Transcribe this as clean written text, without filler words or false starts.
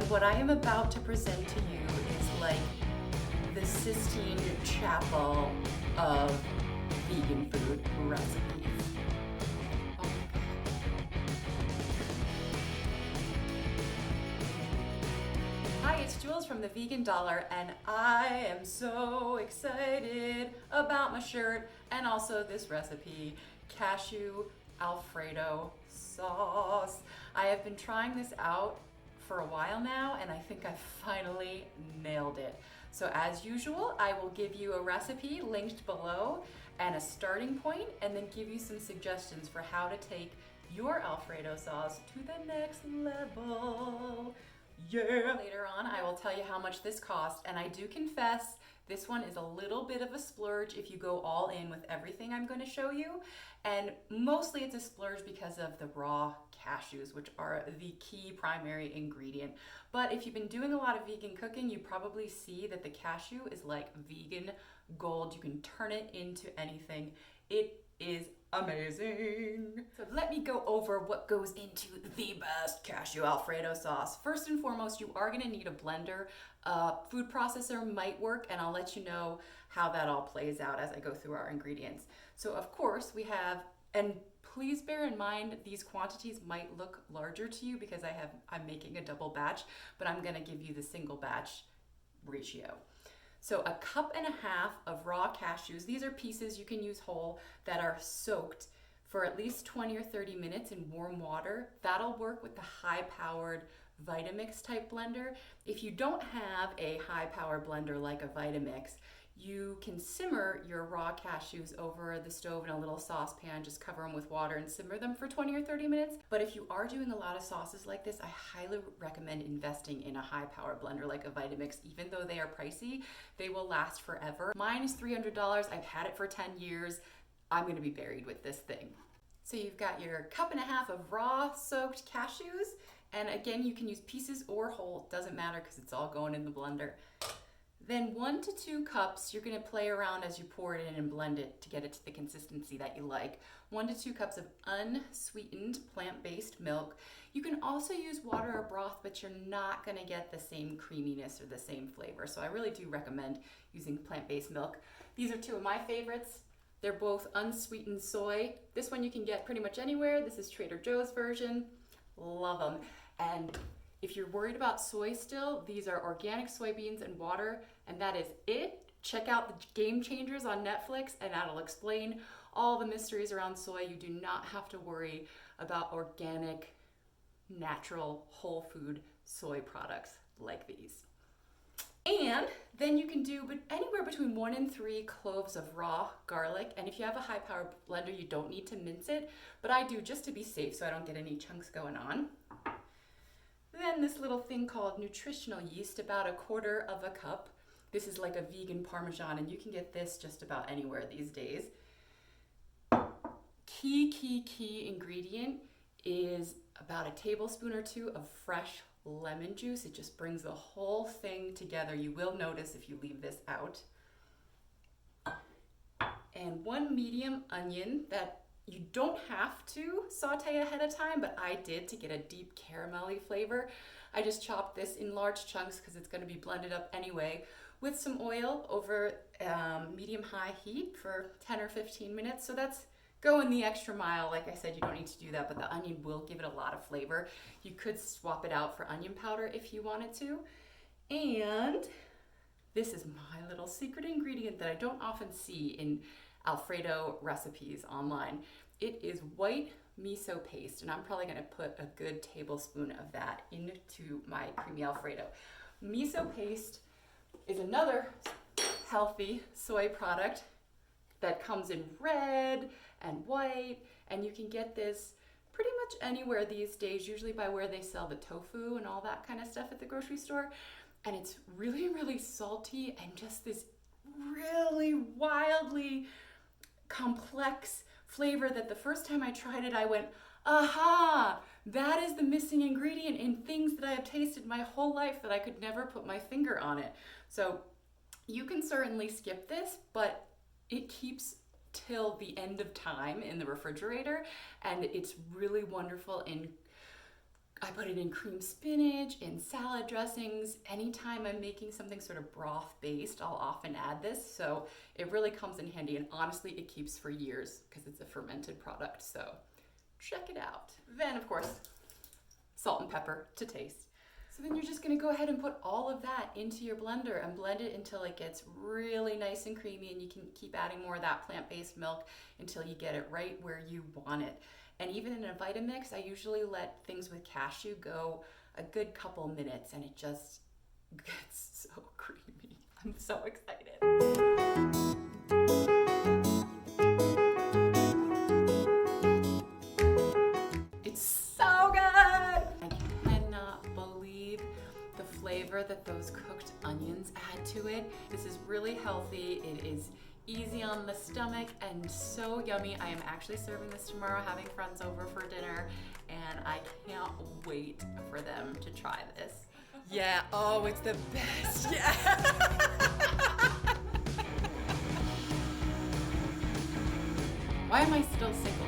What I am about to present to you is like the Sistine Chapel of vegan food recipes. Oh my God. Hi, it's Jules from the Vegan Dollar, and I am so excited about my shirt and also this recipe, Cashew Alfredo sauce. I have been trying this out for a while now, and I think I finally nailed it. So as usual, I will give you a recipe linked below and a starting point, and then give you some suggestions for how to take your Alfredo sauce to the next level. Yeah! Later on, I will tell you how much this cost, and I do confess this one is a little bit of a splurge if you go all in with everything I'm going to show you, and mostly it's a splurge because of the raw cashews, which are the key primary ingredient. But if you've been doing a lot of vegan cooking, you probably see that the cashew is like vegan gold. You can turn it into anything. It is amazing. So let me go over what goes into the best cashew Alfredo sauce. First and foremost, you are gonna need a blender. Food processor might work, and I'll let you know how that all plays out as I go through our ingredients. So of course we have, and please bear in mind these quantities might look larger to you because I'm making a double batch, but I'm gonna give you the single batch ratio. So 1.5 cups of raw cashews. These are pieces, you can use whole, that are soaked for at least 20 or 30 minutes in warm water. That'll work with the high-powered Vitamix type blender. If you don't have a high-powered blender like a Vitamix, you can simmer your raw cashews over the stove in a little saucepan, just cover them with water and simmer them for 20 or 30 minutes. But if you are doing a lot of sauces like this, I highly recommend investing in a high-powered blender like a Vitamix. Even though they are pricey, they will last forever. Mine is $300. I've had it for 10 years. I'm gonna be buried with this thing. So you've got your 1.5 cups of raw soaked cashews. And again, you can use pieces or whole, doesn't matter because it's all going in the blender. Then 1 to 2 cups, you're gonna play around as you pour it in and blend it to get it to the consistency that you like. 1 to 2 cups of unsweetened plant-based milk. You can also use water or broth, but you're not gonna get the same creaminess or the same flavor. So I really do recommend using plant-based milk. These are two of my favorites. They're both unsweetened soy. This one you can get pretty much anywhere. This is Trader Joe's version. Love them. And if you're worried about soy still, these are organic soybeans and water, and that is it. Check out the Game Changers on Netflix, and that'll explain all the mysteries around soy. You do not have to worry about organic, natural, whole food soy products like these. And then you can do anywhere between 1 and 3 cloves of raw garlic. And if you have a high-powered blender, you don't need to mince it, but I do just to be safe so I don't get any chunks going on. Then this little thing called nutritional yeast, about 1/4 cup. This is like a vegan Parmesan, and you can get this just about anywhere these days. Key ingredient is about 1 tablespoon or 2 of fresh lemon juice. It just brings the whole thing together. You will notice if you leave this out. And 1 medium onion that you don't have to saute ahead of time, but I did to get a deep caramelly flavor. I just chopped this in large chunks because it's going to be blended up anyway, with some oil over medium-high heat for 10 or 15 minutes. So that's going the extra mile. Like I said, you don't need to do that, but the onion will give it a lot of flavor. You could swap it out for onion powder if you wanted to. And this is my little secret ingredient that I don't often see in Alfredo recipes online. It is white miso paste, and I'm probably gonna put a good tablespoon of that into my creamy Alfredo. Miso paste is another healthy soy product that comes in red and white, and you can get this pretty much anywhere these days, usually by where they sell the tofu and all that kind of stuff at the grocery store. And it's really, really salty and just this really wildly complex flavor that the first time I tried it, I went, aha, that is the missing ingredient in things that I have tasted my whole life that I could never put my finger on it. So you can certainly skip this, but it keeps till the end of time in the refrigerator, and it's really wonderful in I put it in cream spinach, in salad dressings. Anytime I'm making something sort of broth based, I'll often add this. So it really comes in handy, and honestly, it keeps for years because it's a fermented product. So check it out. Then, of course, salt and pepper to taste. So then you're just gonna go ahead and put all of that into your blender and blend it until it gets really nice and creamy, and you can keep adding more of that plant-based milk until you get it right where you want it. And even in a Vitamix, I usually let things with cashew go a good couple minutes, and it just gets so creamy. I'm so excited. It's so good! I cannot believe the flavor that those cooked onions add to it. This is really healthy. It is easy on the stomach and so yummy. I am actually serving this tomorrow, having friends over for dinner, and I can't wait for them to try this. Yeah, oh, it's the best. Yeah. Why am I still single?